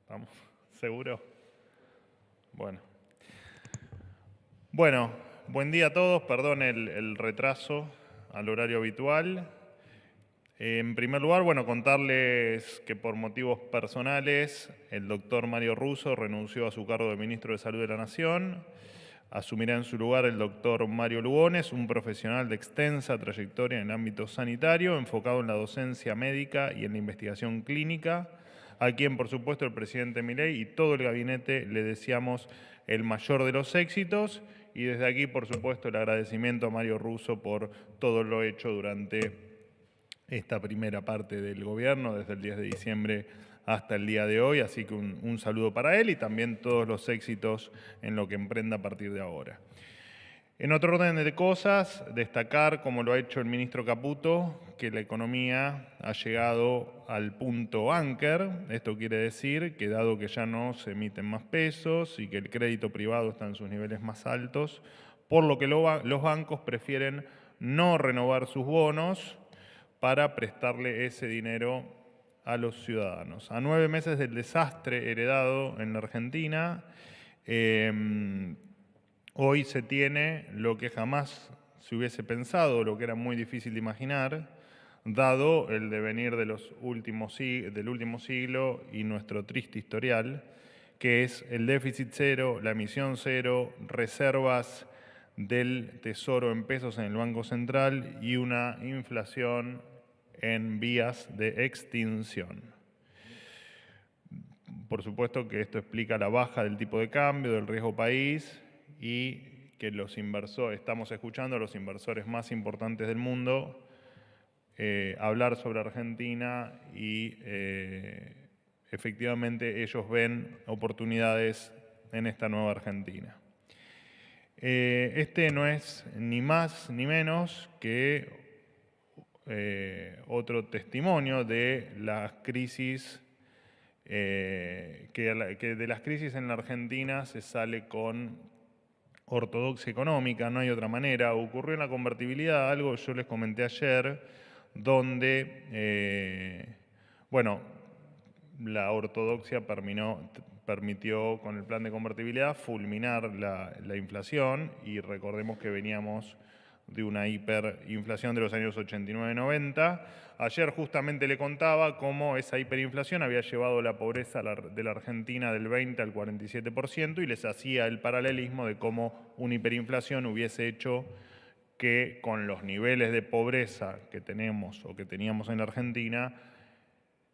¿Estamos seguros? Bueno, buen día a todos. Perdón el retraso al horario habitual. En primer lugar, contarles que por motivos personales el doctor Mario Russo renunció a su cargo de Ministro de Salud de la Nación. Asumirá en su lugar el doctor Mario Lugones, un profesional de extensa trayectoria en el ámbito sanitario, enfocado en la docencia médica y en la investigación clínica, a quien, por supuesto, el presidente Milei y todo el gabinete le deseamos el mayor de los éxitos. Y desde aquí, por supuesto, el agradecimiento a Mario Russo por todo lo hecho durante esta primera parte del gobierno, desde el 10 de diciembre hasta el día de hoy. Así que un saludo para él y también todos los éxitos en lo que emprenda a partir de ahora. En otro orden de cosas, destacar, como lo ha hecho el ministro Caputo, que la economía ha llegado al punto anker. Esto quiere decir que dado que ya no se emiten más pesos y que el crédito privado está en sus niveles más altos, por lo que los bancos prefieren no renovar sus bonos para prestarle ese dinero a los ciudadanos. A 9 meses del desastre heredado en la Argentina, hoy se tiene lo que jamás se hubiese pensado, lo que era muy difícil de imaginar, dado el devenir del último siglo y nuestro triste historial, que es el déficit cero, la emisión cero, reservas del Tesoro en pesos en el Banco Central y una inflación en vías de extinción. Por supuesto que esto explica la baja del tipo de cambio, del riesgo país y que estamos escuchando a los inversores más importantes del mundo hablar sobre Argentina y efectivamente ellos ven oportunidades en esta nueva Argentina. Este no es ni más ni menos que otro testimonio de las crisis, que de las crisis en la Argentina se sale con ortodoxia económica, no hay otra manera. Ocurrió en la convertibilidad algo que yo les comenté ayer, donde, la ortodoxia permitió con el plan de convertibilidad fulminar la inflación y recordemos que veníamos de una hiperinflación de los años 89-90. Ayer justamente le contaba cómo esa hiperinflación había llevado la pobreza de la Argentina del 20 al 47% y les hacía el paralelismo de cómo una hiperinflación hubiese hecho que con los niveles de pobreza que tenemos o que teníamos en la Argentina,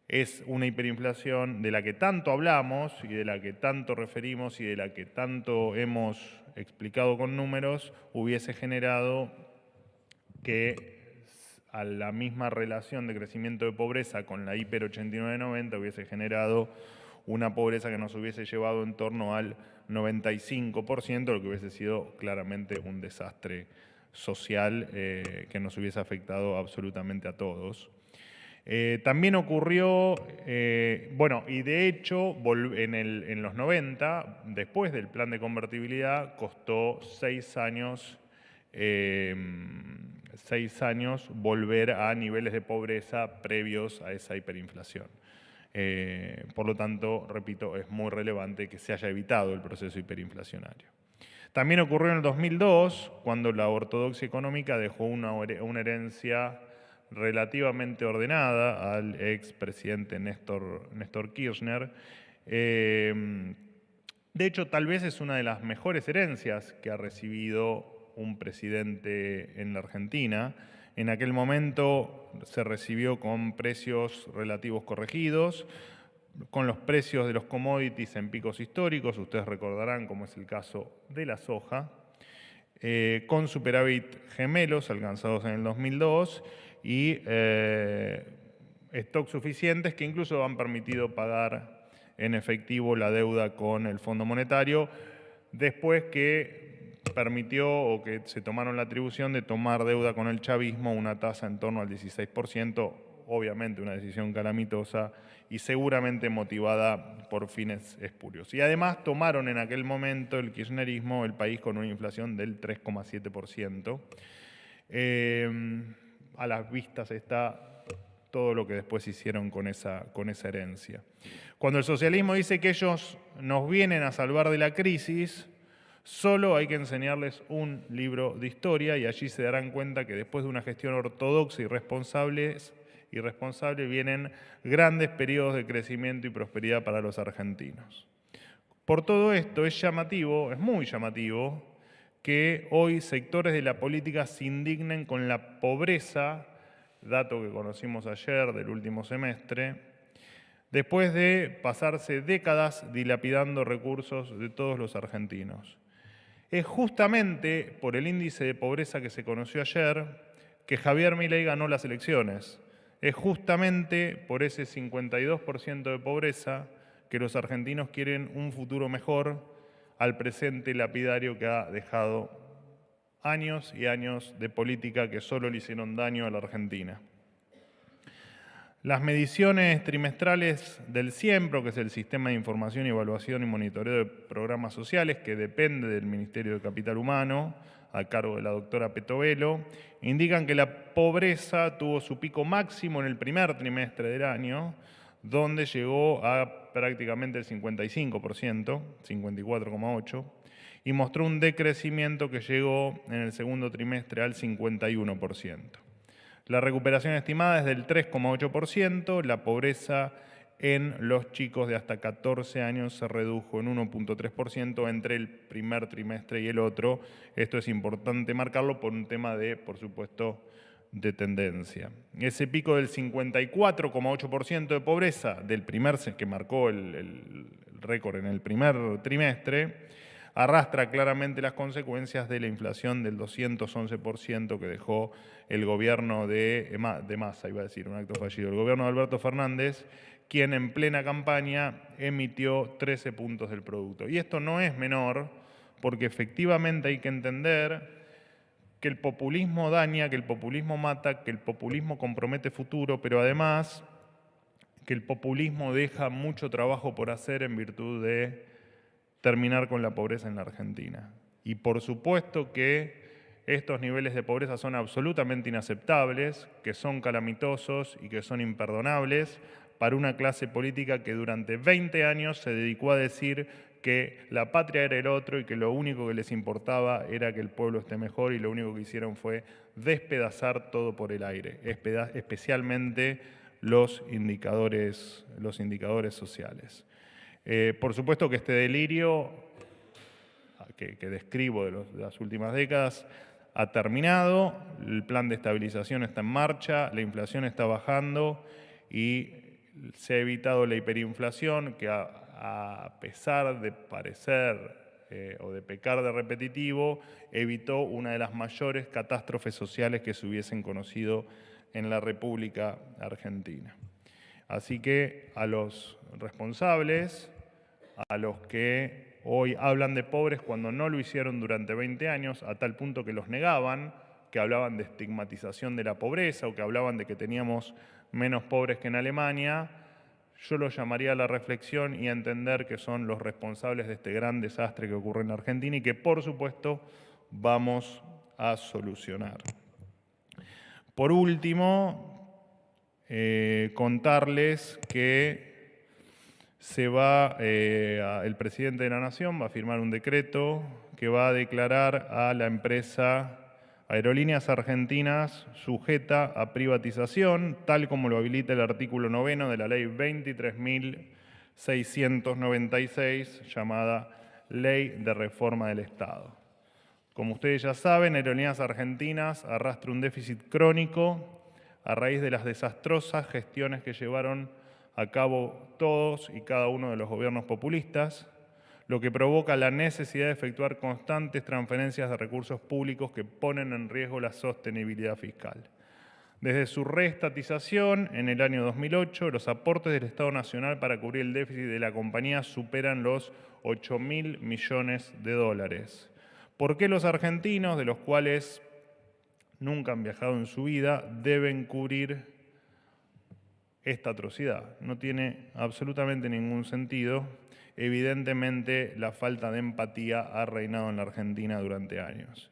es una hiperinflación de la que tanto hablamos y de la que tanto referimos y de la que tanto hemos explicado con números, hubiese generado que a la misma relación de crecimiento de pobreza con la hiper 89-90 hubiese generado una pobreza que nos hubiese llevado en torno al 95%, lo que hubiese sido claramente un desastre social que nos hubiese afectado absolutamente a todos. También ocurrió, y de hecho en los 90, después del plan de convertibilidad, costó 6 años volver a niveles de pobreza previos a esa hiperinflación. Por lo tanto, repito, es muy relevante que se haya evitado el proceso hiperinflacionario. También ocurrió en el 2002, cuando la ortodoxia económica dejó una herencia relativamente ordenada al expresidente Néstor Kirchner. De hecho, tal vez es una de las mejores herencias que ha recibido un presidente en la Argentina. En aquel momento se recibió con precios relativos corregidos, con los precios de los commodities en picos históricos, ustedes recordarán como es el caso de la soja, con superávit gemelos alcanzados en el 2002 y stocks suficientes que incluso han permitido pagar en efectivo la deuda con el Fondo Monetario, después que permitió o que se tomaron la atribución de tomar deuda con el chavismo, una tasa en torno al 16%, obviamente una decisión calamitosa y seguramente motivada por fines espurios. Y además tomaron en aquel momento el kirchnerismo el país con una inflación del 3,7%. A las vistas está todo lo que después hicieron con esa herencia. Cuando el socialismo dice que ellos nos vienen a salvar de la crisis, solo hay que enseñarles un libro de historia y allí se darán cuenta que después de una gestión ortodoxa y irresponsable vienen grandes periodos de crecimiento y prosperidad para los argentinos. Por todo esto es llamativo, es muy llamativo, que hoy sectores de la política se indignen con la pobreza, dato que conocimos ayer del último semestre, después de pasarse décadas dilapidando recursos de todos los argentinos. Es justamente por el índice de pobreza que se conoció ayer que Javier Milei ganó las elecciones. Es justamente por ese 52% de pobreza que los argentinos quieren un futuro mejor al presente lapidario que ha dejado años y años de política que solo le hicieron daño a la Argentina. Las mediciones trimestrales del SIEMPRO, que es el Sistema de Información, Evaluación y Monitoreo de Programas Sociales, que depende del Ministerio de Capital Humano, a cargo de la doctora Petovelo, indican que la pobreza tuvo su pico máximo en el primer trimestre del año, donde llegó a prácticamente el 55%, 54,8%, y mostró un decrecimiento que llegó en el segundo trimestre al 51%. La recuperación estimada es del 3,8%, la pobreza en los chicos de hasta 14 años se redujo en 1,3% entre el primer trimestre y el otro. Esto es importante marcarlo por un tema de, por supuesto, de tendencia. Ese pico del 54,8% de pobreza del que marcó el récord en el primer trimestre, arrastra claramente las consecuencias de la inflación del 211% que dejó el gobierno de Massa, iba a decir, un acto fallido, el gobierno de Alberto Fernández, quien en plena campaña emitió 13 puntos del producto. Y esto no es menor, porque efectivamente hay que entender que el populismo daña, que el populismo mata, que el populismo compromete futuro, pero además que el populismo deja mucho trabajo por hacer en virtud de terminar con la pobreza en la Argentina. Y por supuesto que estos niveles de pobreza son absolutamente inaceptables, que son calamitosos y que son imperdonables para una clase política que durante 20 años se dedicó a decir que la patria era el otro y que lo único que les importaba era que el pueblo esté mejor, y lo único que hicieron fue despedazar todo por el aire, especialmente los indicadores sociales. Por supuesto que este delirio que describo de las últimas décadas ha terminado, el plan de estabilización está en marcha, la inflación está bajando y se ha evitado la hiperinflación, que a pesar de parecer o de pecar de repetitivo, evitó una de las mayores catástrofes sociales que se hubiesen conocido en la República Argentina. Así que a los responsables, a los que hoy hablan de pobres cuando no lo hicieron durante 20 años, a tal punto que los negaban, que hablaban de estigmatización de la pobreza o que hablaban de que teníamos menos pobres que en Alemania, yo los llamaría a la reflexión y a entender que son los responsables de este gran desastre que ocurre en Argentina y que, por supuesto, vamos a solucionar. Por último, contarles que el presidente de la Nación va a firmar un decreto que va a declarar a la empresa Aerolíneas Argentinas sujeta a privatización, tal como lo habilita el artículo 9 de la Ley 23.696, llamada Ley de Reforma del Estado. Como ustedes ya saben, Aerolíneas Argentinas arrastra un déficit crónico a raíz de las desastrosas gestiones que llevaron a cabo todos y cada uno de los gobiernos populistas, lo que provoca la necesidad de efectuar constantes transferencias de recursos públicos que ponen en riesgo la sostenibilidad fiscal. Desde su reestatización en el año 2008, los aportes del Estado Nacional para cubrir el déficit de la compañía superan los 8.000 millones de dólares. ¿Por qué los argentinos, de los cuales nunca han viajado en su vida, deben cubrir esta atrocidad? No tiene absolutamente ningún sentido. Evidentemente, la falta de empatía ha reinado en la Argentina durante años.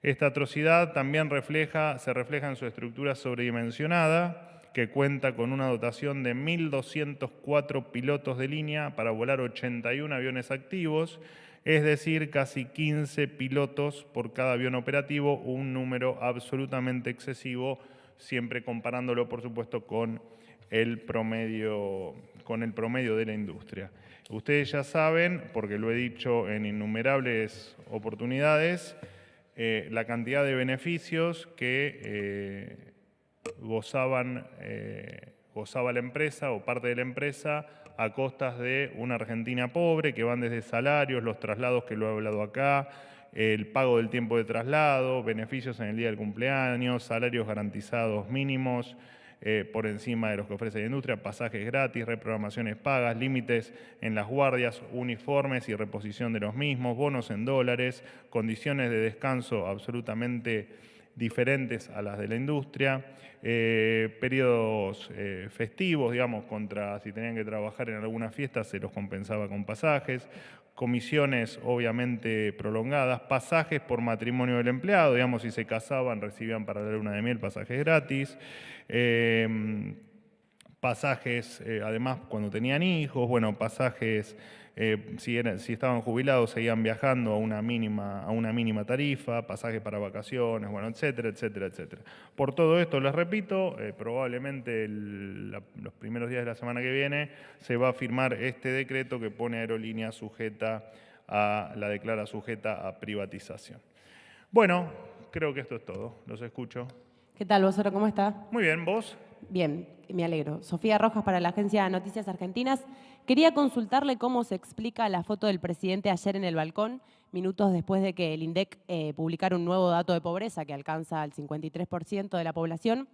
Esta atrocidad también se refleja en su estructura sobredimensionada, que cuenta con una dotación de 1.204 pilotos de línea para volar 81 aviones activos, es decir, casi 15 pilotos por cada avión operativo, un número absolutamente excesivo, siempre comparándolo, por supuesto, con el promedio de la industria. Ustedes ya saben, porque lo he dicho en innumerables oportunidades, la cantidad de beneficios que gozaba la empresa o parte de la empresa a costas de una Argentina pobre, que van desde salarios, los traslados que lo he hablado acá, el pago del tiempo de traslado, beneficios en el día del cumpleaños, salarios garantizados mínimos por encima de los que ofrece la industria, pasajes gratis, reprogramaciones pagas, límites en las guardias, uniformes y reposición de los mismos, bonos en dólares, condiciones de descanso absolutamente diferentes a las de la industria, periodos festivos, digamos, contra si tenían que trabajar en alguna fiesta se los compensaba con pasajes, comisiones obviamente prolongadas, pasajes por matrimonio del empleado, digamos, si se casaban recibían para la luna de miel pasajes gratis, pasajes además cuando tenían hijos, bueno, pasajes si estaban jubilados seguían viajando a una mínima tarifa, pasajes para vacaciones, bueno, etcétera, etcétera, etcétera. Por todo esto, les repito, probablemente los primeros días de la semana que viene se va a firmar este decreto que pone a Aerolíneas la declara sujeta a privatización. Bueno, creo que esto es todo. Los escucho. ¿Qué tal, vocero? ¿Cómo está? Muy bien, ¿vos? Bien, me alegro. Sofía Rojas para la Agencia Noticias Argentinas. Quería consultarle cómo se explica la foto del presidente ayer en el balcón, minutos después de que el INDEC publicara un nuevo dato de pobreza que alcanza al 53% de la población,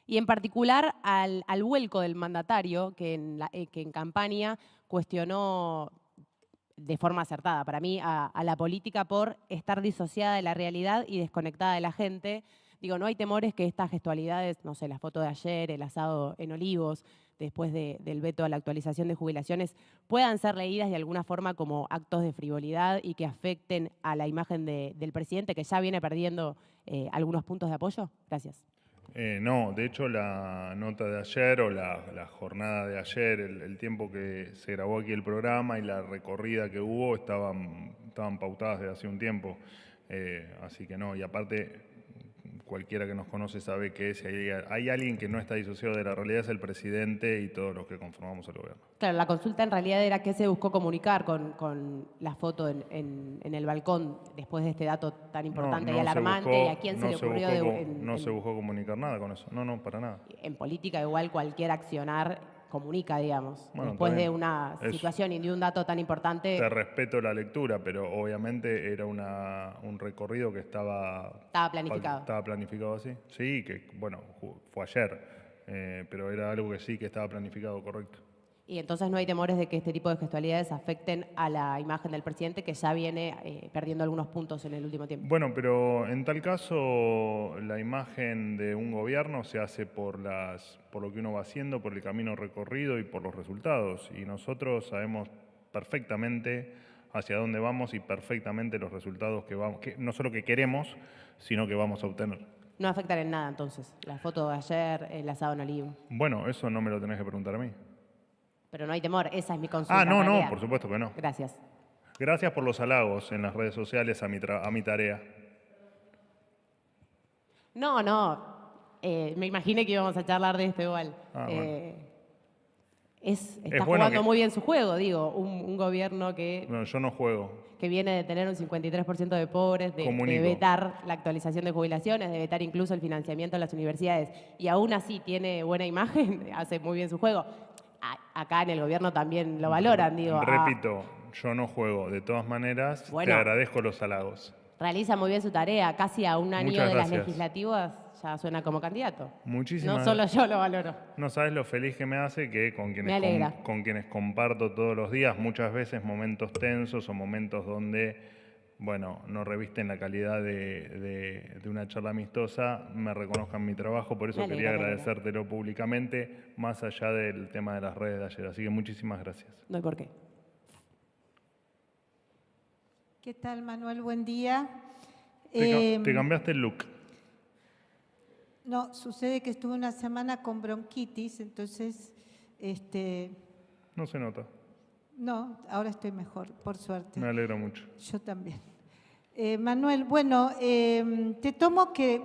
y en particular al vuelco del mandatario que en campaña cuestionó de forma acertada para mí a la política por estar disociada de la realidad y desconectada de la gente. Digo, no hay temores que estas gestualidades, no sé, la foto de ayer, el asado en Olivos, después del veto a la actualización de jubilaciones, puedan ser leídas de alguna forma como actos de frivolidad y que afecten a la imagen del presidente, que ya viene perdiendo algunos puntos de apoyo? Gracias. No, de hecho la nota de ayer o la jornada de ayer, el tiempo que se grabó aquí el programa y la recorrida que hubo estaban pautadas desde hace un tiempo. Así que no, y aparte cualquiera que nos conoce sabe que si hay alguien que no está disociado de la realidad es el presidente y todos los que conformamos el gobierno. Claro, la consulta en realidad era qué se buscó comunicar con la foto en el balcón después de este dato tan importante y alarmante, y a quién se le ocurrió no se buscó comunicar nada con eso, no, para nada. En política igual cualquier accionar comunica, digamos. Bueno, después de una situación y de un dato tan importante. Te respeto la lectura, pero obviamente era un recorrido que estaba planificado. Estaba planificado así. Sí, que bueno, fue ayer, pero era algo que sí que estaba planificado, correcto. Y entonces no hay temores de que este tipo de gestualidades afecten a la imagen del presidente, que ya viene perdiendo algunos puntos en el último tiempo. Bueno, pero en tal caso la imagen de un gobierno se hace por lo que uno va haciendo, por el camino recorrido y por los resultados. Y nosotros sabemos perfectamente hacia dónde vamos y perfectamente los resultados que no solo que queremos, sino que vamos a obtener. No afectan en nada entonces, la foto de ayer, el asado en Olivo. Bueno, eso no me lo tenés que preguntar a mí. Pero no hay temor, esa es mi consulta. No, por supuesto que no. Gracias. Gracias por los halagos en las redes sociales a mi tarea. No, me imaginé que íbamos a charlar de esto igual. Bueno. Está jugando muy bien su juego, digo, un gobierno que... No, yo no juego. Que viene de tener un 53% de pobres, de vetar la actualización de jubilaciones, de vetar incluso el financiamiento de las universidades, y aún así tiene buena imagen, hace muy bien su juego. Acá en el gobierno también lo valoran, digo. Repito, yo no juego. De todas maneras, te agradezco los halagos. Realiza muy bien su tarea, casi a un año de las legislativas ya suena como candidato. Muchísimas No solo yo lo valoro. No sabes lo feliz que me hace que con quienes comparto todos los días, muchas veces momentos tensos o momentos donde, bueno, no revisten la calidad de una charla amistosa, me reconozcan mi trabajo, por eso quería agradecértelo públicamente, más allá del tema de las redes de ayer. Así que muchísimas gracias. No hay por qué. ¿Qué tal, Manuel? Buen día. Te cambiaste el look. No, sucede que estuve una semana con bronquitis, entonces, No se nota. no, ahora estoy mejor, por suerte. Me alegro mucho. Yo también. Manuel, bueno, te tomo que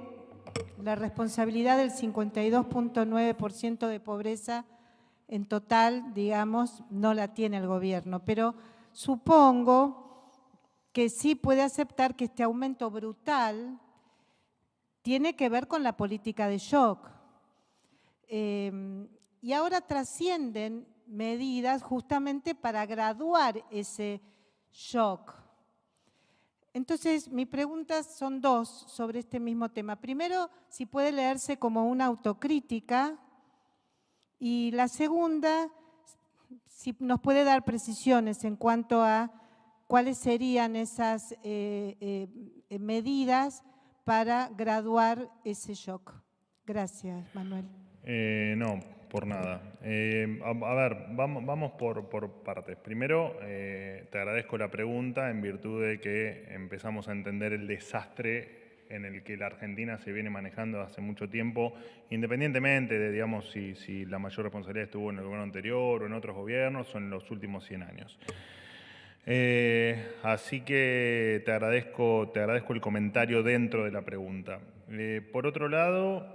la responsabilidad del 52.9% de pobreza en total, digamos, no la tiene el gobierno, pero supongo que sí puede aceptar que este aumento brutal tiene que ver con la política de shock. Y ahora trascienden medidas justamente para graduar ese shock. Entonces, mis preguntas son dos sobre este mismo tema. Primero, si puede leerse como una autocrítica, y la segunda, si nos puede dar precisiones en cuanto a cuáles serían esas medidas para graduar ese shock. Gracias, Manuel. No, por nada. A ver, vamos por partes. Primero, te agradezco la pregunta en virtud de que empezamos a entender el desastre en el que la Argentina se viene manejando hace mucho tiempo, independientemente de, digamos, si la mayor responsabilidad estuvo en el gobierno anterior o en otros gobiernos o en los últimos 100 años. Así que te agradezco el comentario dentro de la pregunta. Por otro lado,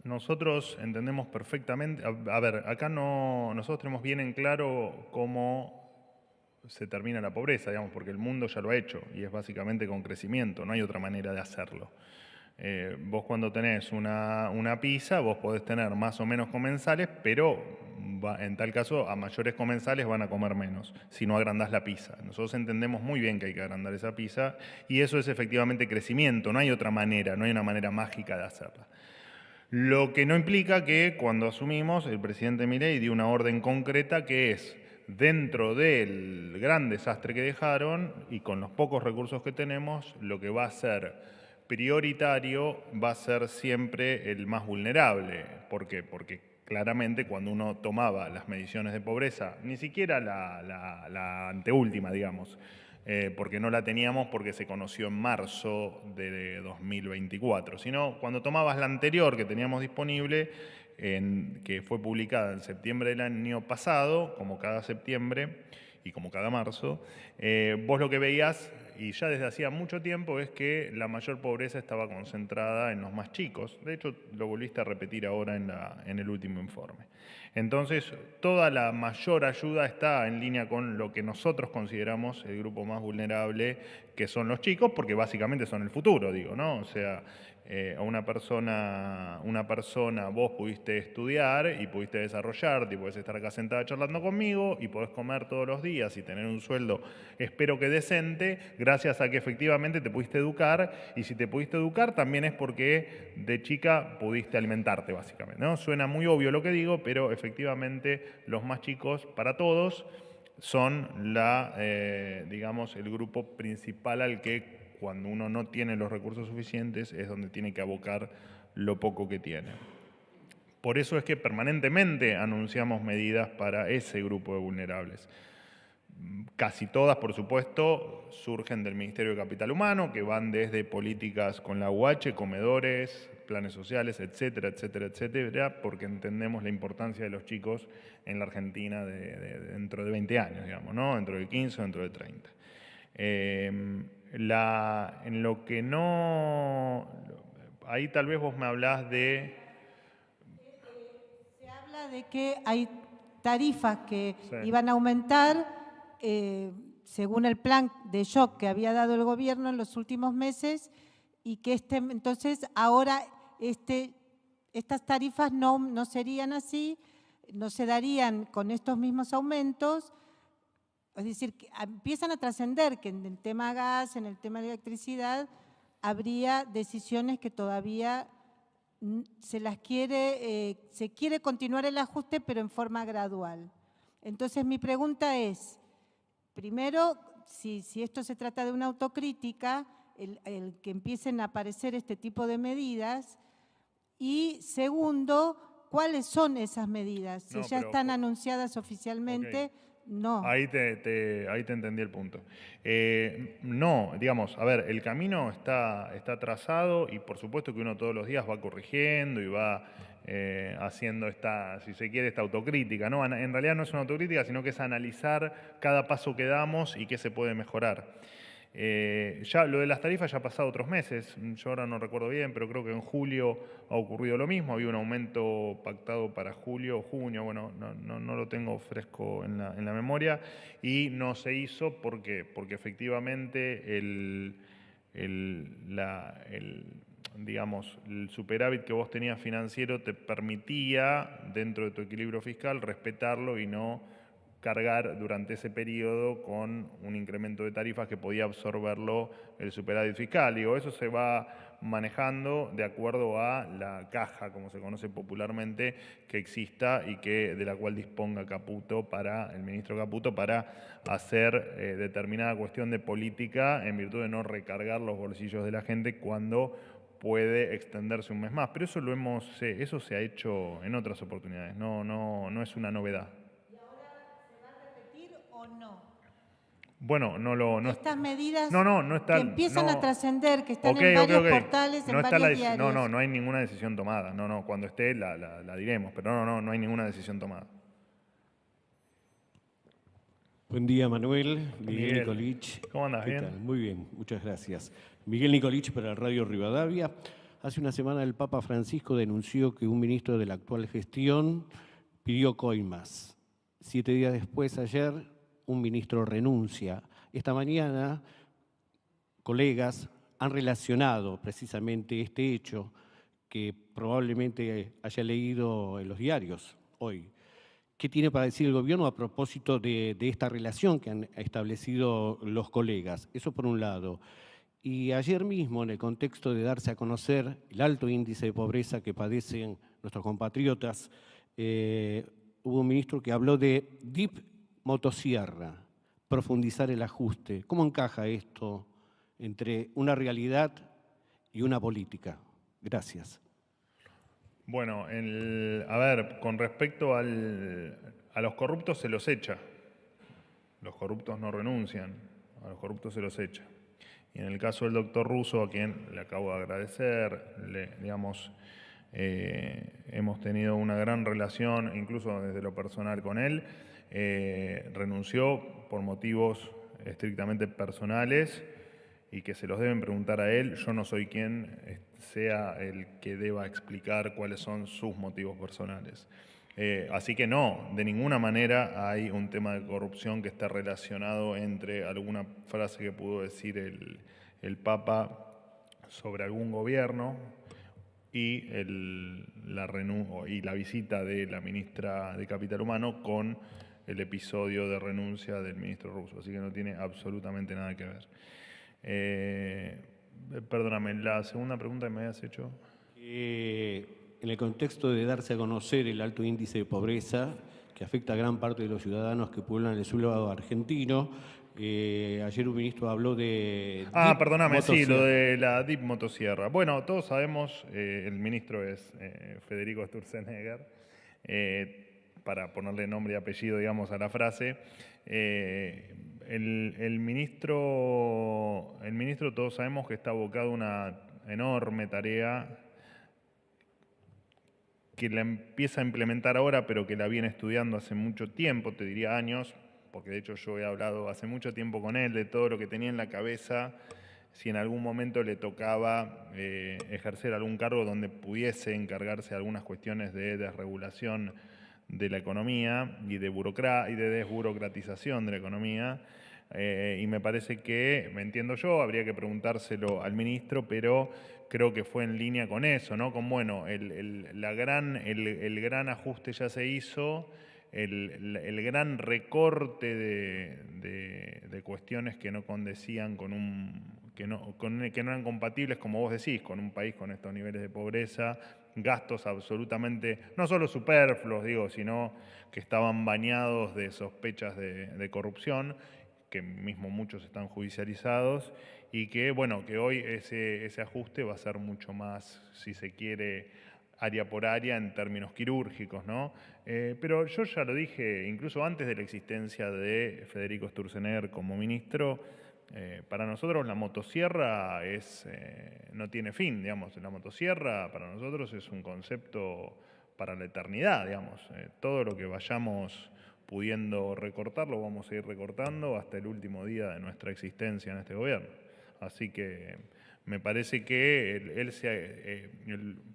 nosotros entendemos perfectamente, a ver, acá nosotros tenemos bien en claro cómo se termina la pobreza, digamos, porque el mundo ya lo ha hecho y es básicamente con crecimiento, no hay otra manera de hacerlo. Vos cuando tenés una pizza, vos podés tener más o menos comensales, pero en tal caso a mayores comensales van a comer menos, si no agrandás la pizza. Nosotros entendemos muy bien que hay que agrandar esa pizza y eso es efectivamente crecimiento, no hay otra manera, no hay una manera mágica de hacerla. Lo que no implica que cuando asumimos, el presidente Milei dio una orden concreta que es, dentro del gran desastre que dejaron y con los pocos recursos que tenemos, lo que va a ser prioritario va a ser siempre el más vulnerable. ¿Por qué? Porque claramente cuando uno tomaba las mediciones de pobreza, ni siquiera la anteúltima, digamos, porque no la teníamos porque se conoció en marzo de 2024, sino cuando tomabas la anterior que teníamos disponible, que fue publicada en septiembre del año pasado, como cada septiembre y como cada marzo, vos lo que veías, y ya desde hacía mucho tiempo, es que la mayor pobreza estaba concentrada en los más chicos. De hecho, lo volviste a repetir ahora en el último informe. Entonces, toda la mayor ayuda está en línea con lo que nosotros consideramos el grupo más vulnerable, que son los chicos, porque básicamente son el futuro, digo, ¿no? O sea, a una persona, vos pudiste estudiar y pudiste desarrollarte y podés estar acá sentada charlando conmigo y podés comer todos los días y tener un sueldo, espero que decente, gracias a que efectivamente te pudiste educar, y si te pudiste educar también es porque de chica pudiste alimentarte, básicamente, ¿no? Suena muy obvio lo que digo, pero efectivamente los más chicos, para todos, son digamos, el grupo principal al que cuando uno no tiene los recursos suficientes es donde tiene que abocar lo poco que tiene. Por eso es que permanentemente anunciamos medidas para ese grupo de vulnerables. Casi todas, por supuesto, surgen del Ministerio de Capital Humano, que van desde políticas con la UH, comedores, planes sociales, etcétera, etcétera, etcétera, porque entendemos la importancia de los chicos en la Argentina dentro de 20 años, digamos, ¿no? Dentro de 15 o dentro de 30. En lo que no... Ahí tal vez vos me hablás de... Se habla de que hay tarifas que Sí. iban a aumentar según el plan de shock que había dado el gobierno en los últimos meses, y que entonces ahora estas tarifas no serían así, no se darían con estos mismos aumentos. Es decir, que empiezan a trascender que en el tema gas, en el tema de electricidad, habría decisiones que todavía se quiere continuar el ajuste, pero en forma gradual. Entonces, mi pregunta es, primero, si esto se trata de una autocrítica, el que empiecen a aparecer este tipo de medidas, y segundo, ¿cuáles son esas medidas? Si No, ya pero están anunciadas oficialmente, No. Ahí te entendí el punto. No, digamos, a ver, el camino está trazado y por supuesto que uno todos los días va corrigiendo y va haciendo si se quiere, esta autocrítica, ¿no? En realidad no es una autocrítica, sino que es analizar cada paso que damos y qué se puede mejorar. Ya lo de las tarifas ya ha pasado otros meses, yo ahora no recuerdo bien, pero creo que en julio ha ocurrido lo mismo, había un aumento pactado para julio o junio, bueno, no lo tengo fresco en la memoria, y no se hizo porque efectivamente digamos, el superávit que vos tenías financiero te permitía, dentro de tu equilibrio fiscal, respetarlo y no cargar durante ese periodo con un incremento de tarifas que podía absorberlo el superávit fiscal. Digo, eso se va manejando de acuerdo a la caja, como se conoce popularmente, que exista y de la cual disponga el ministro Caputo para hacer determinada cuestión de política en virtud de no recargar los bolsillos de la gente cuando puede extenderse un mes más. Pero eso se ha hecho en otras oportunidades, no es una novedad. ¿O no? Bueno, no Estas medidas no está, que empiezan a trascender, que están Ok, en varios ok. portales, en No está varios diarios. no hay ninguna decisión tomada. No, cuando esté la diremos, pero no hay ninguna decisión tomada. Buen día, Manuel. Miguel Miguel, Nicolich. ¿cómo andas? ¿Qué ¿Bien? tal? Muy bien, muchas gracias. Miguel Nicolich para Radio Rivadavia. Hace una semana el Papa Francisco denunció que un ministro de la actual gestión pidió coimas. 7 días después, ayer, un ministro renuncia. Esta mañana, colegas han relacionado precisamente este hecho que probablemente haya leído en los diarios hoy. ¿Qué tiene para decir el gobierno a propósito de esta relación que han establecido los colegas? Eso por un lado. Y ayer mismo, en el contexto de darse a conocer el alto índice de pobreza que padecen nuestros compatriotas, hubo un ministro que habló de DIP motosierra, profundizar el ajuste. ¿Cómo encaja esto entre una realidad y una política? Gracias. Bueno, a ver, con respecto a los corruptos se los echa. Los corruptos no renuncian, a los corruptos se los echa. Y en el caso del doctor Russo, a quien le acabo de agradecer, hemos tenido una gran relación, incluso desde lo personal con él, renunció por motivos estrictamente personales y que se los deben preguntar a él. Yo no soy quien sea el que deba explicar cuáles son sus motivos personales. Así que no, de ninguna manera hay un tema de corrupción que esté relacionado entre alguna frase que pudo decir el Papa sobre algún gobierno y la visita de la ministra de Capital Humano con el episodio de renuncia del ministro Russo. Así que no tiene absolutamente nada que ver. Perdóname, la segunda pregunta que me habías hecho. En el contexto de darse a conocer el alto índice de pobreza que afecta a gran parte de los ciudadanos que pueblan el suelo argentino, ayer un ministro habló de DIP Perdóname, sí, motosierra. lo de la DIP motosierra. Bueno, todos sabemos, el ministro es Federico Sturzenegger, para ponerle nombre y apellido, digamos, a la frase. El ministro todos sabemos que está abocado a una enorme tarea que la empieza a implementar ahora, pero que la viene estudiando hace mucho tiempo, te diría años, porque de hecho yo he hablado hace mucho tiempo con él de todo lo que tenía en la cabeza, si en algún momento le tocaba ejercer algún cargo donde pudiese encargarse de algunas cuestiones de desregulación de la economía y de desburocratización de la economía. Y me parece que, me entiendo yo, habría que preguntárselo al ministro, pero creo que fue en línea con eso, ¿no? Con, bueno, el gran ajuste ya se hizo, el gran recorte de cuestiones que no condecían que no eran compatibles, como vos decís, con un país con estos niveles de pobreza, gastos absolutamente, no solo superfluos, digo, sino que estaban bañados de sospechas de corrupción, que mismo muchos están judicializados, y que, bueno, que hoy ese ajuste va a ser mucho más, si se quiere, área por área en términos quirúrgicos, ¿no? Pero yo ya lo dije, incluso antes de la existencia de Federico Sturzenegger como ministro, para nosotros la motosierra no tiene fin, digamos. La motosierra para nosotros es un concepto para la eternidad, digamos. Todo lo que vayamos pudiendo recortar lo vamos a ir recortando hasta el último día de nuestra existencia en este gobierno. Así que me parece que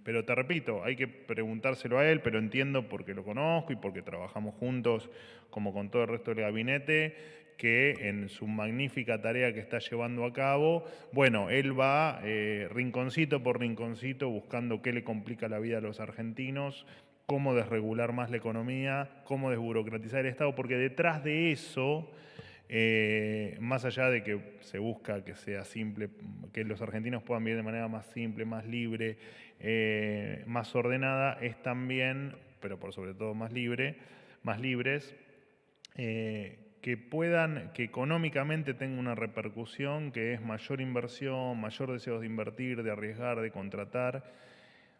pero te repito, hay que preguntárselo a él, pero entiendo porque lo conozco y porque trabajamos juntos, como con todo el resto del gabinete, que en su magnífica tarea que está llevando a cabo, bueno, él va rinconcito por rinconcito buscando qué le complica la vida a los argentinos, cómo desregular más la economía, cómo desburocratizar el Estado, porque detrás de eso, más allá de que se busca que sea simple, que los argentinos puedan vivir de manera más simple, más libre, más ordenada, es también, pero por sobre todo más libres, que económicamente tenga una repercusión, que es mayor inversión, mayor deseo de invertir, de arriesgar, de contratar.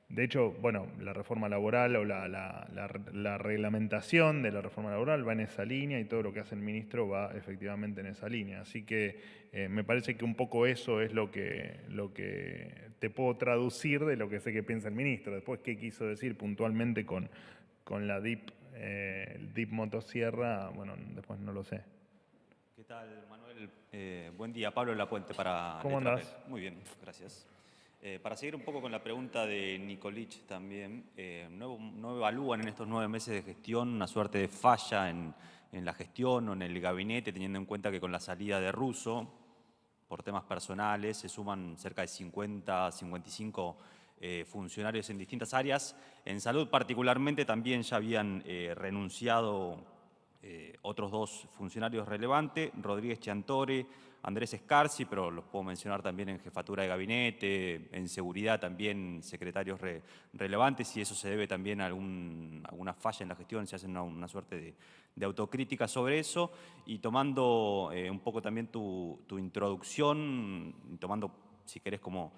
De hecho, bueno, la reforma laboral o la reglamentación de la reforma laboral va en esa línea y todo lo que hace el ministro va efectivamente en esa línea. Así que me parece que un poco eso es lo que te puedo traducir de lo que sé que piensa el ministro. Después, qué quiso decir puntualmente con la DIP motosierra, bueno, después no lo sé. ¿Qué tal, Manuel? Buen día, Pablo Lapuente para ¿Cómo Letra P. andás? Muy bien, gracias. Para seguir un poco con la pregunta de Nicolich también, ¿no evalúan en estos 9 meses de gestión una suerte de falla en la gestión o en el gabinete, teniendo en cuenta que con la salida de Russo, por temas personales, se suman cerca de 50, 55 funcionarios en distintas áreas? En salud particularmente también ya habían renunciado otros 2 funcionarios relevantes, Rodríguez Chiantore, Andrés Escarci, pero los puedo mencionar también en jefatura de gabinete, en seguridad también secretarios relevantes, y eso se debe también a alguna falla en la gestión, se hace una suerte de autocrítica sobre eso. Y tomando un poco también tu introducción, tomando, si querés, como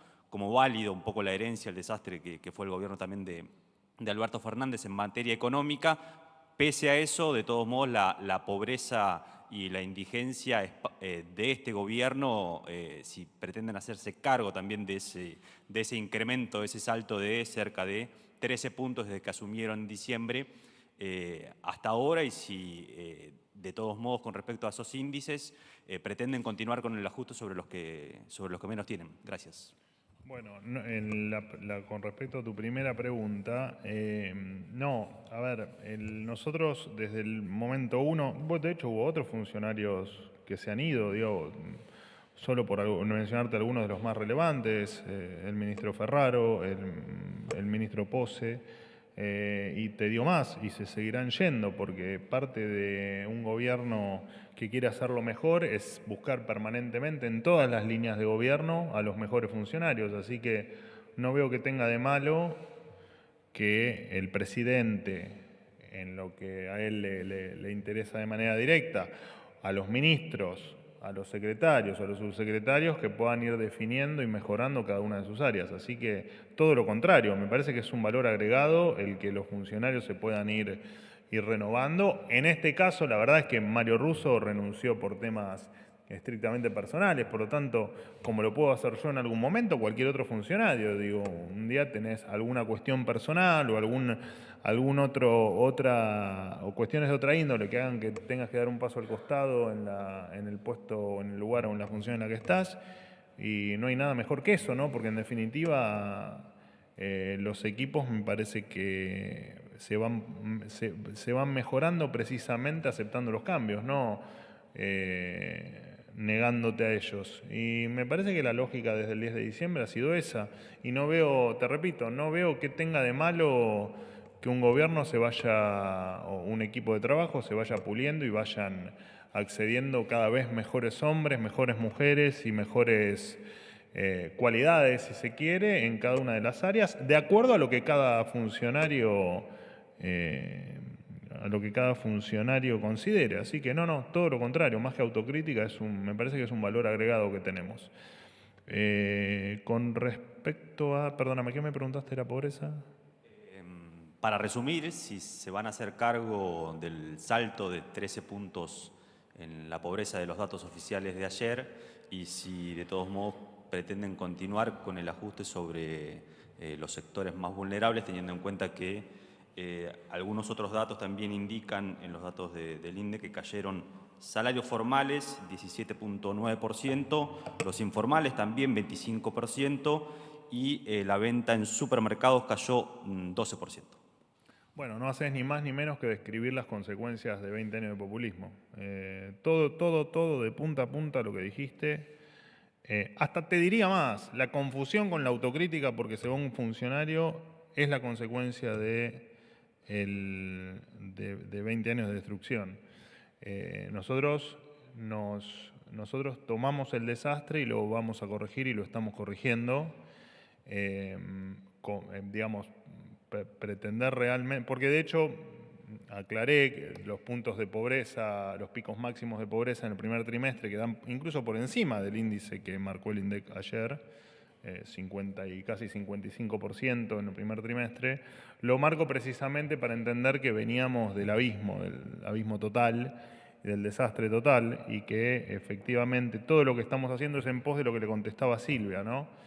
válido un poco la herencia, el desastre que fue el gobierno también de Alberto Fernández en materia económica, pese a eso, de todos modos, la pobreza y la indigencia de este gobierno, si pretenden hacerse cargo también de ese incremento, de ese salto de cerca de 13 puntos desde que asumieron en diciembre hasta ahora, y si de todos modos con respecto a esos índices pretenden continuar con el ajuste sobre los que menos tienen. Gracias. Bueno, con respecto a tu primera pregunta, no, a ver, nosotros desde el momento 1, de hecho hubo otros funcionarios que se han ido, digo, solo por mencionarte algunos de los más relevantes, el ministro Ferraro, el ministro Pose, y te digo más, y se seguirán yendo, porque parte de un gobierno que quiere hacerlo mejor es buscar permanentemente en todas las líneas de gobierno a los mejores funcionarios. Así que no veo que tenga de malo que el presidente, en lo que a él le interesa de manera directa, a los ministros, a los secretarios, a los subsecretarios, que puedan ir definiendo y mejorando cada una de sus áreas. Así que todo lo contrario, me parece que es un valor agregado el que los funcionarios se puedan ir renovando. En este caso, la verdad es que Mario Russo renunció por temas estrictamente personales, por lo tanto, como lo puedo hacer yo en algún momento, cualquier otro funcionario, digo, un día tenés alguna cuestión personal o o cuestiones de otra índole que hagan que tengas que dar un paso al costado en el puesto, en el lugar o en la función en la que estás, y no hay nada mejor que eso, ¿no? Porque en definitiva los equipos me parece que se van mejorando precisamente aceptando los cambios, no negándote a ellos. Y me parece que la lógica desde el 10 de diciembre ha sido esa. Y no veo, te repito, no veo que tenga de malo que un gobierno o un equipo de trabajo se vaya puliendo y vayan accediendo cada vez mejores hombres, mejores mujeres y mejores cualidades, si se quiere, en cada una de las áreas, de acuerdo a lo que cada funcionario considere. Así que no, todo lo contrario, más que autocrítica, me parece que es un valor agregado que tenemos. Con respecto a, perdóname, ¿qué me preguntaste de la pobreza? Para resumir, si se van a hacer cargo del salto de 13 puntos en la pobreza de los datos oficiales de ayer y si de todos modos pretenden continuar con el ajuste sobre los sectores más vulnerables, teniendo en cuenta que algunos otros datos también indican en los datos del INDE que cayeron salarios formales 17.9%, los informales también 25% y la venta en supermercados cayó 12%. Bueno, no haces ni más ni menos que describir las consecuencias de 20 años de populismo. Todo de punta a punta lo que dijiste. Hasta te diría más, la confusión con la autocrítica, porque según un funcionario es la consecuencia de 20 años de destrucción. Nosotros tomamos el desastre y lo vamos a corregir y lo estamos corrigiendo. Digamos, pretender realmente, porque de hecho aclaré que los puntos de pobreza, los picos máximos de pobreza en el primer trimestre quedan incluso por encima del índice que marcó el INDEC ayer, 50 y casi 55% en el primer trimestre, lo marco precisamente para entender que veníamos del abismo total, del desastre total, y que efectivamente todo lo que estamos haciendo es en pos de lo que le contestaba Silvia, ¿no?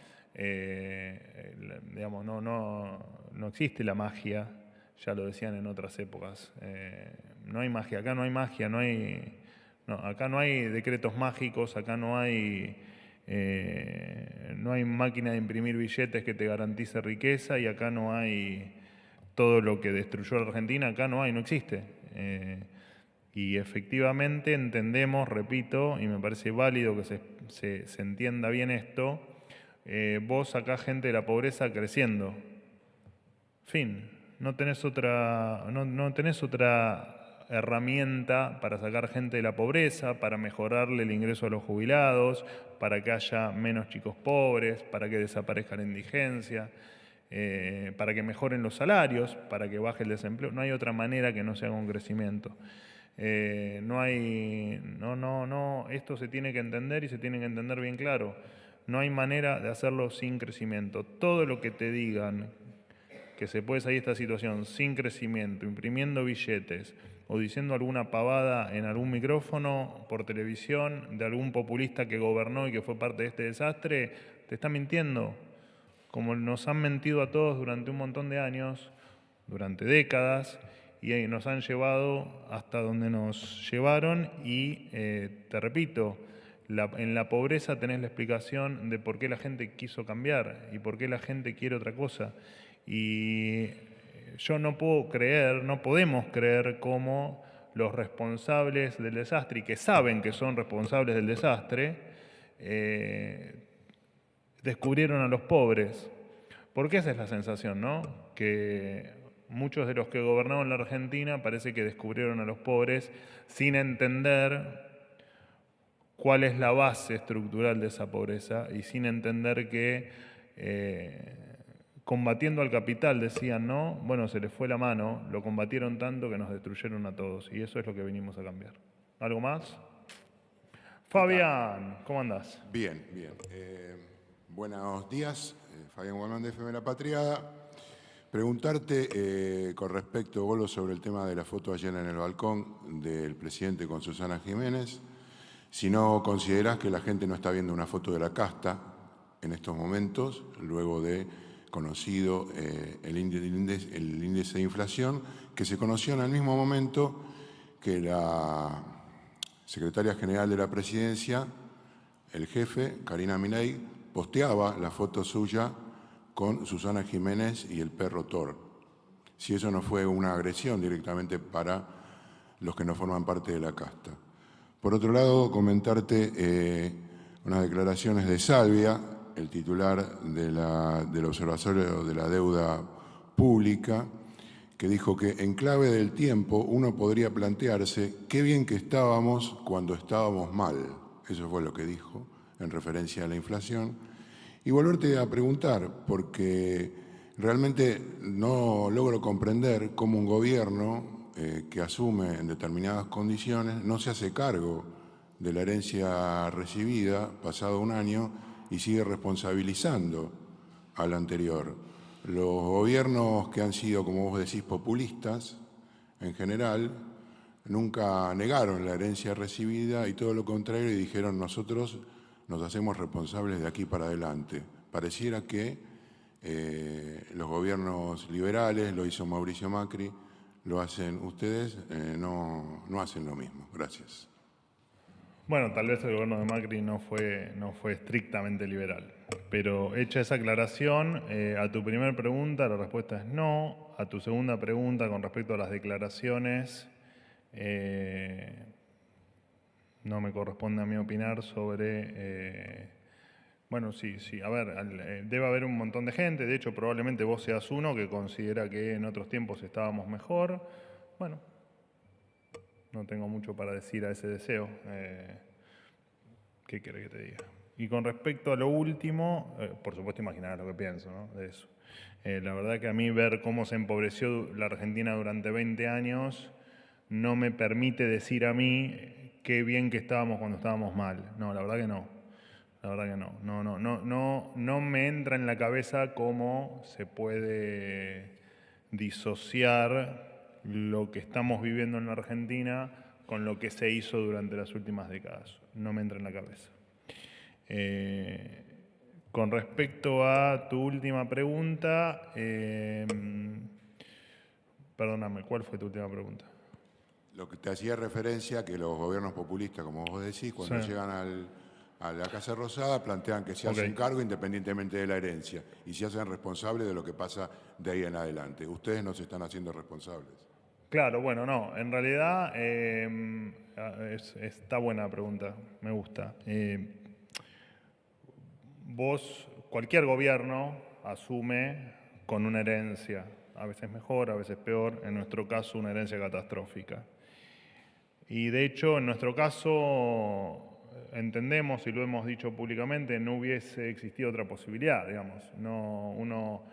Digamos, no existe la magia, ya lo decían en otras épocas. No hay magia, acá no hay magia, acá no hay decretos mágicos, acá no hay máquina de imprimir billetes que te garantice riqueza y acá no hay todo lo que destruyó la Argentina, acá no existe. Y efectivamente entendemos, repito, y me parece válido que se entienda bien esto, vos sacás gente de la pobreza creciendo. Fin, no tenés otra herramienta para sacar gente de la pobreza, para mejorarle el ingreso a los jubilados, para que haya menos chicos pobres, para que desaparezca la indigencia, para que mejoren los salarios, para que baje el desempleo. No hay otra manera que no sea con crecimiento. Esto se tiene que entender y se tiene que entender bien claro. No hay manera de hacerlo sin crecimiento. Todo lo que te digan que se puede salir de esta situación sin crecimiento, imprimiendo billetes o diciendo alguna pavada en algún micrófono por televisión de algún populista que gobernó y que fue parte de este desastre, te está mintiendo. Como nos han mentido a todos durante un montón de años, durante décadas, y nos han llevado hasta donde nos llevaron y, te repito, en la pobreza tenés la explicación de por qué la gente quiso cambiar y por qué la gente quiere otra cosa. Y yo no podemos creer cómo los responsables del desastre, y que saben que son responsables del desastre, descubrieron a los pobres. Porque esa es la sensación, ¿no? Que muchos de los que gobernaron la Argentina parece que descubrieron a los pobres sin entender cuál es la base estructural de esa pobreza y sin entender que combatiendo al capital, decían, ¿no? Bueno, se les fue la mano, lo combatieron tanto que nos destruyeron a todos y eso es lo que venimos a cambiar. ¿Algo más? Fabián, ¿cómo andás? Bien. Buenos días, Fabián Guamán de FM La Patriada. Preguntarte con respecto, Golo, sobre el tema de la foto ayer en el balcón del presidente con Susana Jiménez. Si no considerás que la gente no está viendo una foto de la casta en estos momentos, luego de conocido el índice de inflación, que se conoció en el mismo momento que la secretaria general de la presidencia, el jefe, Karina Milei, posteaba la foto suya con Susana Jiménez y el perro Thor. Si eso no fue una agresión directamente para los que no forman parte de la casta. Por otro lado, comentarte unas declaraciones de Salvia, el titular del Observatorio de la Deuda Pública, que dijo que en clave del tiempo uno podría plantearse qué bien que estábamos cuando estábamos mal. Eso fue lo que dijo en referencia a la inflación. Y volverte a preguntar, porque realmente no logro comprender cómo un gobierno que asume en determinadas condiciones no se hace cargo de la herencia recibida pasado un año y sigue responsabilizando al anterior. Los gobiernos que han sido, como vos decís, populistas, en general, nunca negaron la herencia recibida y todo lo contrario, y dijeron nosotros nos hacemos responsables de aquí para adelante. Pareciera que los gobiernos liberales, lo hizo Mauricio Macri, lo hacen ustedes, no hacen lo mismo. Gracias. Bueno, tal vez el gobierno de Macri no fue estrictamente liberal, pero hecha esa aclaración, a tu primera pregunta la respuesta es no. A tu segunda pregunta con respecto a las declaraciones, no me corresponde a mí opinar sobre... bueno, sí, a ver, debe haber un montón de gente, de hecho probablemente vos seas uno que considera que en otros tiempos estábamos mejor. Bueno, no tengo mucho para decir a ese deseo. ¿Qué querés que te diga? Y con respecto a lo último, por supuesto imaginarás lo que pienso, ¿no? De eso. La verdad que a mí ver cómo se empobreció la Argentina durante 20 años no me permite decir a mí qué bien que estábamos cuando estábamos mal. No, la verdad que no. La verdad que no. No me entra en la cabeza cómo se puede disociar lo que estamos viviendo en la Argentina con lo que se hizo durante las últimas décadas. No me entra en la cabeza. Con respecto a tu última pregunta, perdóname, ¿cuál fue tu última pregunta? Lo que te hacía referencia a que los gobiernos populistas, como vos decís, cuando llegan a la Casa Rosada, plantean que se hacen cargo independientemente de la herencia y se hacen responsables de lo que pasa de ahí en adelante. Ustedes no se están haciendo responsables. Claro, bueno, no, en realidad está buena la pregunta, me gusta. Cualquier gobierno asume con una herencia, a veces mejor, a veces peor, en nuestro caso una herencia catastrófica. Y de hecho, en nuestro caso, entendemos y lo hemos dicho públicamente, no hubiese existido otra posibilidad, digamos. Uno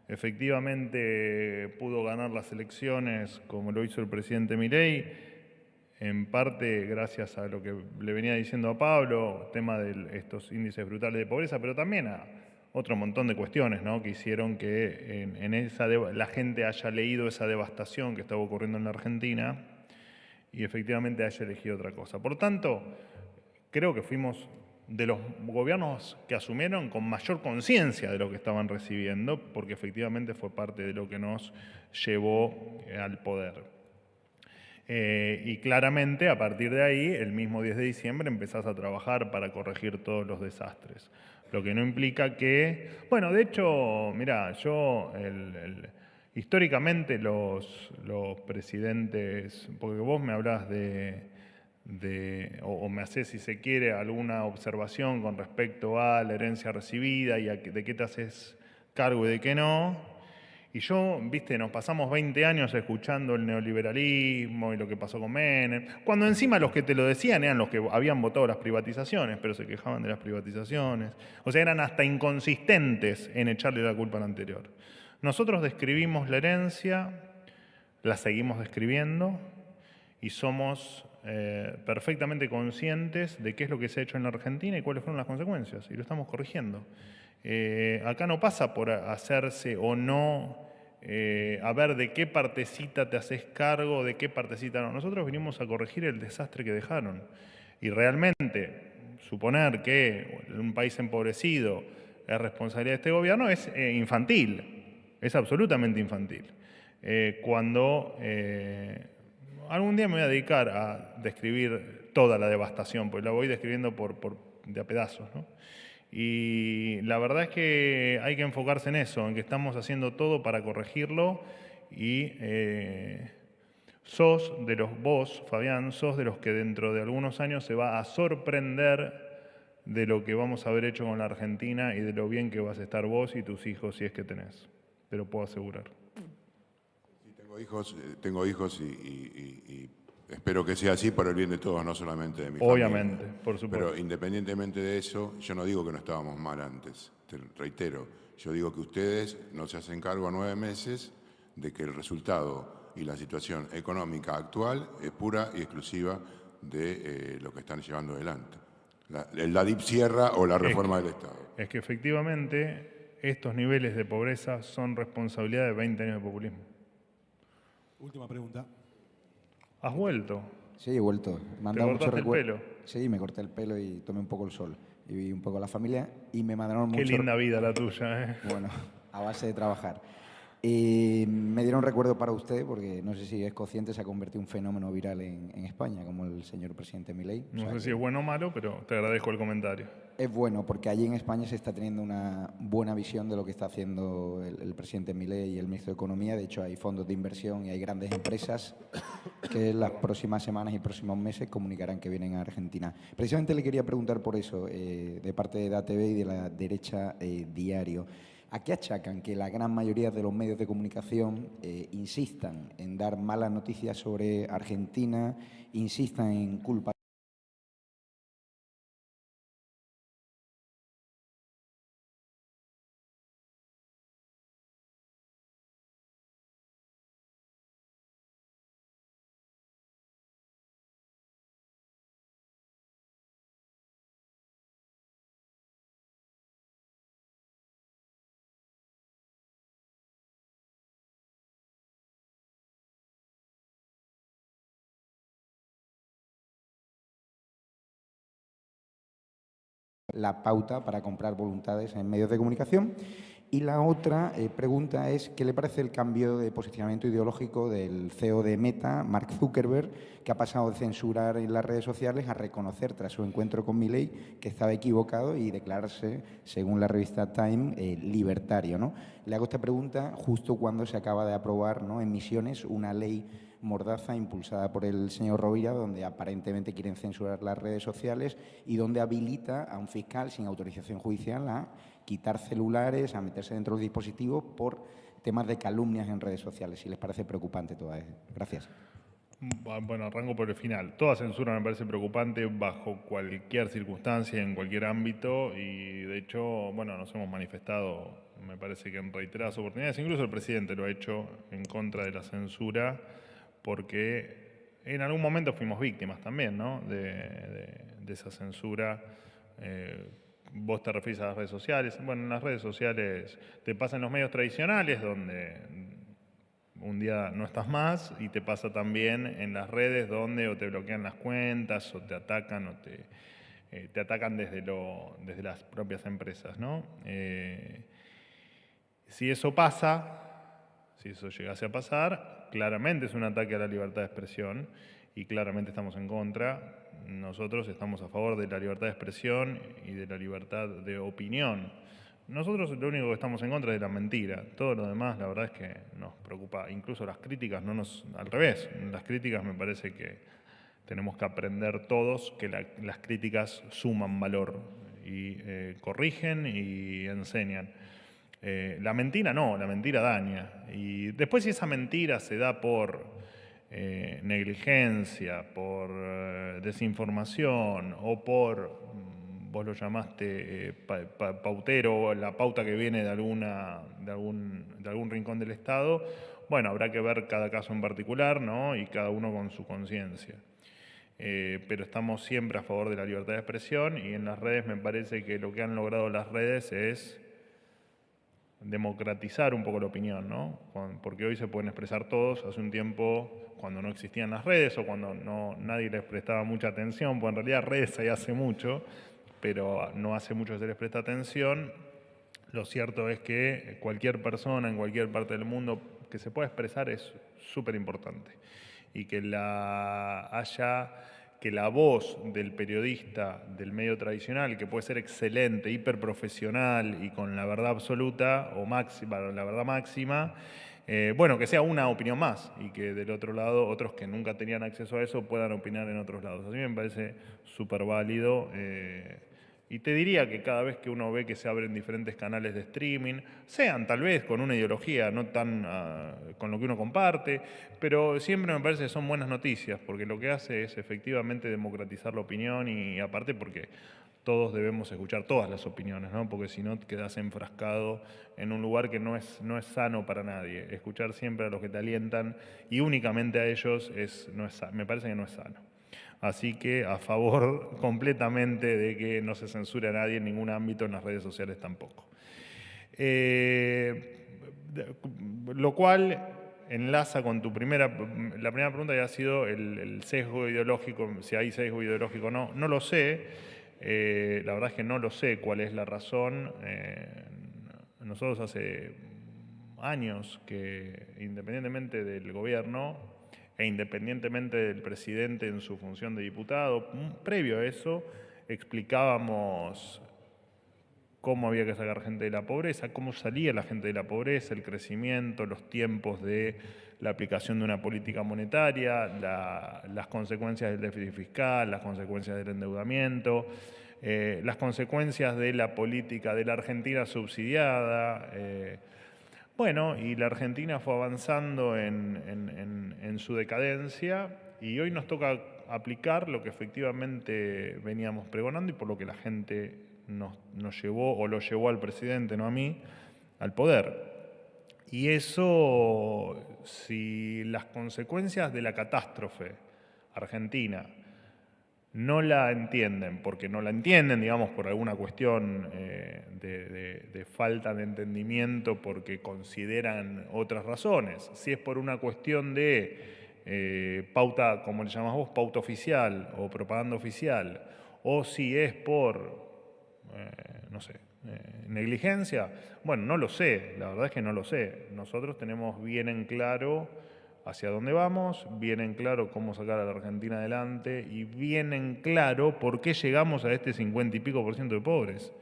efectivamente pudo ganar las elecciones como lo hizo el presidente Milei, en parte gracias a lo que le venía diciendo a Pablo, tema de estos índices brutales de pobreza, pero también a otro montón de cuestiones, ¿no?, que hicieron que la gente haya leído esa devastación que estaba ocurriendo en la Argentina y efectivamente haya elegido otra cosa. Por tanto, creo que fuimos de los gobiernos que asumieron con mayor conciencia de lo que estaban recibiendo, porque efectivamente fue parte de lo que nos llevó al poder. Y claramente, a partir de ahí, el mismo 10 de diciembre empezás a trabajar para corregir todos los desastres. Lo que no implica que... Bueno, de hecho, mirá, históricamente los presidentes... Porque vos me hablás o me hacés, si se quiere, alguna observación con respecto a la herencia recibida y de qué te haces cargo y de qué no. Y nos pasamos 20 años escuchando el neoliberalismo y lo que pasó con Menem, cuando encima los que te lo decían eran los que habían votado las privatizaciones, pero se quejaban de las privatizaciones. O sea, eran hasta inconsistentes en echarle la culpa al anterior. Nosotros describimos la herencia, la seguimos describiendo y somos perfectamente conscientes de qué es lo que se ha hecho en la Argentina y cuáles fueron las consecuencias, y lo estamos corrigiendo. Acá no pasa por hacerse o no, a ver de qué partecita te haces cargo, de qué partecita no. Nosotros vinimos a corregir el desastre que dejaron. Y realmente, suponer que un país empobrecido es responsabilidad de este gobierno es infantil, es absolutamente infantil. Algún día me voy a dedicar a describir toda la devastación, porque la voy describiendo de a pedazos, ¿no? Y la verdad es que hay que enfocarse en eso, en que estamos haciendo todo para corregirlo y vos, Fabián, sos de los que dentro de algunos años se va a sorprender de lo que vamos a haber hecho con la Argentina y de lo bien que vas a estar vos y tus hijos si es que tenés. Te lo puedo asegurar. Sí, tengo hijos y espero que sea así por el bien de todos, no solamente de mi Obviamente, familia. por supuesto. Pero independientemente de eso, yo no digo que no estábamos mal antes, te reitero. Yo digo que ustedes no se hacen cargo a 9 meses de que el resultado y la situación económica actual es pura y exclusiva de lo que están llevando adelante. La DIP Sierra o la reforma del Estado. Es que efectivamente estos niveles de pobreza son responsabilidad de 20 años de populismo. Última pregunta. ¿Has vuelto? Sí, he vuelto. Me han ¿Te dado mucho cortaste el recuerdo. pelo? Sí, me corté el pelo y tomé un poco el sol. Y vi un poco a la familia y me mandaron Qué mucho... linda vida la tuya, ¿eh? Bueno, a base de trabajar. Y me dieron recuerdo para usted, porque no sé si es consciente, se ha convertido en un fenómeno viral en España, como el señor presidente Milei. No sé si es bueno o malo, pero te agradezco el comentario. Es bueno, porque allí en España se está teniendo una buena visión de lo que está haciendo el presidente Milei y el ministro de Economía. De hecho, hay fondos de inversión y hay grandes empresas que en las próximas semanas y próximos meses comunicarán que vienen a Argentina. Precisamente le quería preguntar por eso, de parte de DATV y de la derecha Diario. ¿A qué achacan que la gran mayoría de los medios de comunicación insistan en dar malas noticias sobre Argentina, insistan en culpa la pauta para comprar voluntades en medios de comunicación? Y la otra pregunta es, ¿qué le parece el cambio de posicionamiento ideológico del CEO de Meta, Mark Zuckerberg, que ha pasado de censurar en las redes sociales a reconocer tras su encuentro con Milei que estaba equivocado y declararse, según la revista Time, libertario, ¿no? Le hago esta pregunta justo cuando se acaba de aprobar, ¿no?, en Misiones una ley mordaza impulsada por el señor Rovira, donde aparentemente quieren censurar las redes sociales y donde habilita a un fiscal sin autorización judicial a quitar celulares, a meterse dentro de los dispositivos por temas de calumnias en redes sociales. Si les parece preocupante todo eso. Gracias. Bueno, arranco por el final. Toda censura me parece preocupante bajo cualquier circunstancia, en cualquier ámbito, y de hecho, bueno, nos hemos manifestado, me parece que en reiteradas oportunidades, incluso el presidente lo ha hecho en contra de la censura, porque en algún momento fuimos víctimas también, ¿no?, de esa censura. Vos te refieres a las redes sociales. Bueno, en las redes sociales te pasa en los medios tradicionales, donde un día no estás más, y te pasa también en las redes, donde o te bloquean las cuentas, o te atacan, te atacan desde las propias empresas, ¿no? Si eso pasa, si eso llegase a pasar, claramente es un ataque a la libertad de expresión y claramente estamos en contra. Nosotros estamos a favor de la libertad de expresión y de la libertad de opinión. Nosotros lo único que estamos en contra es de la mentira. Todo lo demás, la verdad es que nos preocupa. Incluso las críticas, al revés. Las críticas me parece que tenemos que aprender todos que las críticas suman valor y corrigen y enseñan. La mentira no, la mentira daña. Y después, si esa mentira se da por negligencia, por desinformación o por, vos lo llamaste pautero, la pauta que viene de algún rincón del Estado, bueno, habrá que ver cada caso en particular, ¿no?, y cada uno con su conciencia. Pero estamos siempre a favor de la libertad de expresión, y en las redes me parece que lo que han logrado las redes es democratizar un poco la opinión, ¿no? Porque hoy se pueden expresar todos. Hace un tiempo, cuando no existían las redes o cuando nadie les prestaba mucha atención, pues en realidad redes hay hace mucho, pero no hace mucho se les presta atención. Lo cierto es que cualquier persona en cualquier parte del mundo que se pueda expresar es súper importante, y que la voz del periodista del medio tradicional, que puede ser excelente, hiperprofesional y con la verdad absoluta o máxima, la verdad máxima, bueno, que sea una opinión más, y que del otro lado otros que nunca tenían acceso a eso puedan opinar en otros lados. Así me parece súper válido. Y te diría que cada vez que uno ve que se abren diferentes canales de streaming, sean tal vez con una ideología no tan con lo que uno comparte, pero siempre me parece que son buenas noticias, porque lo que hace es efectivamente democratizar la opinión, y aparte porque todos debemos escuchar todas las opiniones, ¿no? Porque si no quedas enfrascado en un lugar que no es sano para nadie. Escuchar siempre a los que te alientan y únicamente a ellos me parece que no es sano. Así que a favor completamente de que no se censure a nadie en ningún ámbito, en las redes sociales tampoco. Lo cual enlaza con la primera pregunta, que ha sido el sesgo ideológico, si hay sesgo ideológico o no. No lo sé, la verdad es que no lo sé cuál es la razón. Nosotros hace años que, independientemente del gobierno e independientemente del presidente en su función de diputado, previo a eso, explicábamos cómo había que sacar gente de la pobreza, cómo salía la gente de la pobreza, el crecimiento, los tiempos de la aplicación de una política monetaria, las consecuencias del déficit fiscal, las consecuencias del endeudamiento, las consecuencias de la política de la Argentina subsidiada. Bueno, y la Argentina fue avanzando en su decadencia y hoy nos toca aplicar lo que efectivamente veníamos pregonando y por lo que la gente nos llevó o lo llevó al presidente, no a mí, al poder. Y eso, si las consecuencias de la catástrofe argentina no la entienden, porque no la entienden, digamos, por alguna cuestión de falta de entendimiento, porque consideran otras razones, si es por una cuestión de pauta, como le llamás vos, pauta oficial o propaganda oficial, o si es por no sé, negligencia, bueno, no lo sé, la verdad es que no lo sé. Nosotros tenemos bien en claro hacia dónde vamos, bien en claro cómo sacar a la Argentina adelante y bien en claro por qué llegamos a este 50 y pico % de pobres.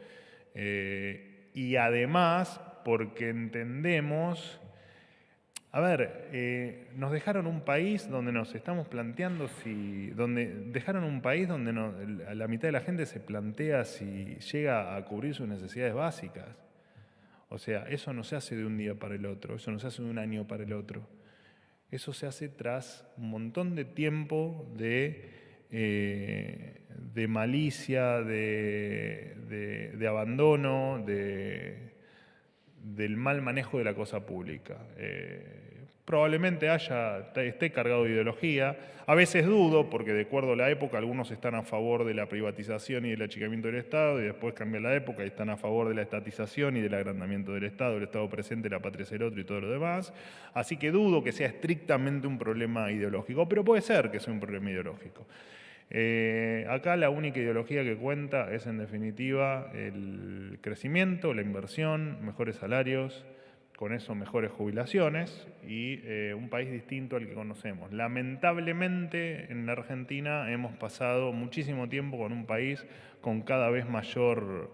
Y además porque entendemos... A ver, nos dejaron un país donde nos estamos planteando dejaron un país donde la mitad de la gente se plantea si llega a cubrir sus necesidades básicas. O sea, eso no se hace de un día para el otro, eso no se hace de un año para el otro. Eso se hace tras un montón de tiempo de malicia, de abandono, del mal manejo de la cosa pública. Probablemente esté cargado de ideología. A veces dudo, porque de acuerdo a la época, algunos están a favor de la privatización y del achicamiento del Estado, y después cambia la época y están a favor de la estatización y del agrandamiento del Estado, el Estado presente, la patria es el otro y todo lo demás. Así que dudo que sea estrictamente un problema ideológico, pero puede ser que sea un problema ideológico. Acá la única ideología que cuenta es, en definitiva, el crecimiento, la inversión, mejores salarios, con eso mejores jubilaciones y un país distinto al que conocemos. Lamentablemente, en la Argentina hemos pasado muchísimo tiempo con un país con cada vez mayor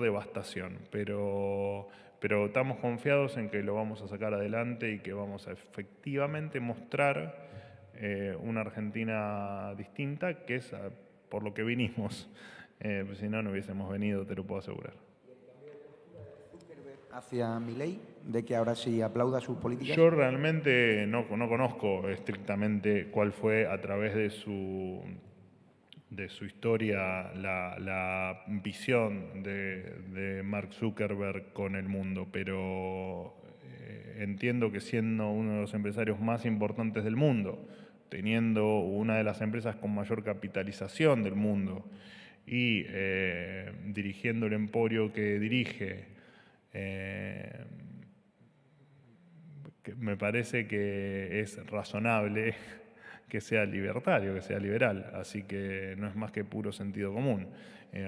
devastación, pero estamos confiados en que lo vamos a sacar adelante y que vamos a efectivamente mostrar una Argentina distinta, que es por lo que vinimos. Si no, no hubiésemos venido, te lo puedo asegurar. ¿Hacia Milei, de que ahora sí aplauda sus políticas? Yo realmente no conozco estrictamente cuál fue a través de su historia la visión de Mark Zuckerberg con el mundo, pero entiendo que siendo uno de los empresarios más importantes del mundo, teniendo una de las empresas con mayor capitalización del mundo y dirigiendo el emporio que dirige, me parece que es razonable que sea libertario, que sea liberal, así que no es más que puro sentido común.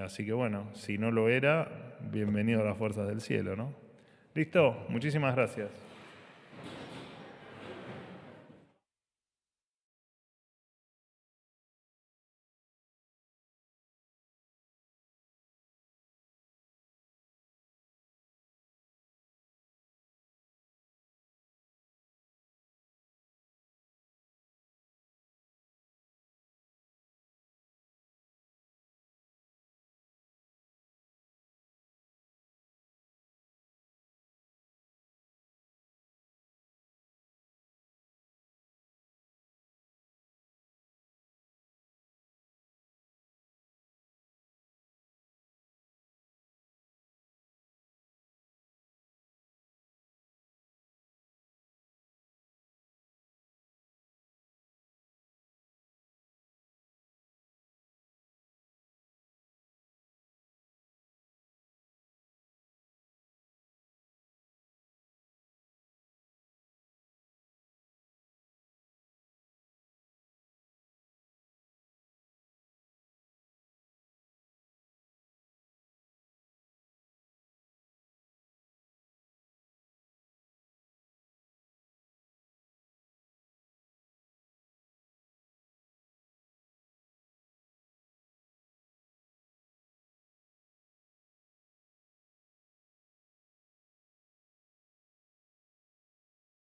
Así que bueno, si no lo era, bienvenido a las fuerzas del cielo, ¿no? ¿Listo? Muchísimas gracias.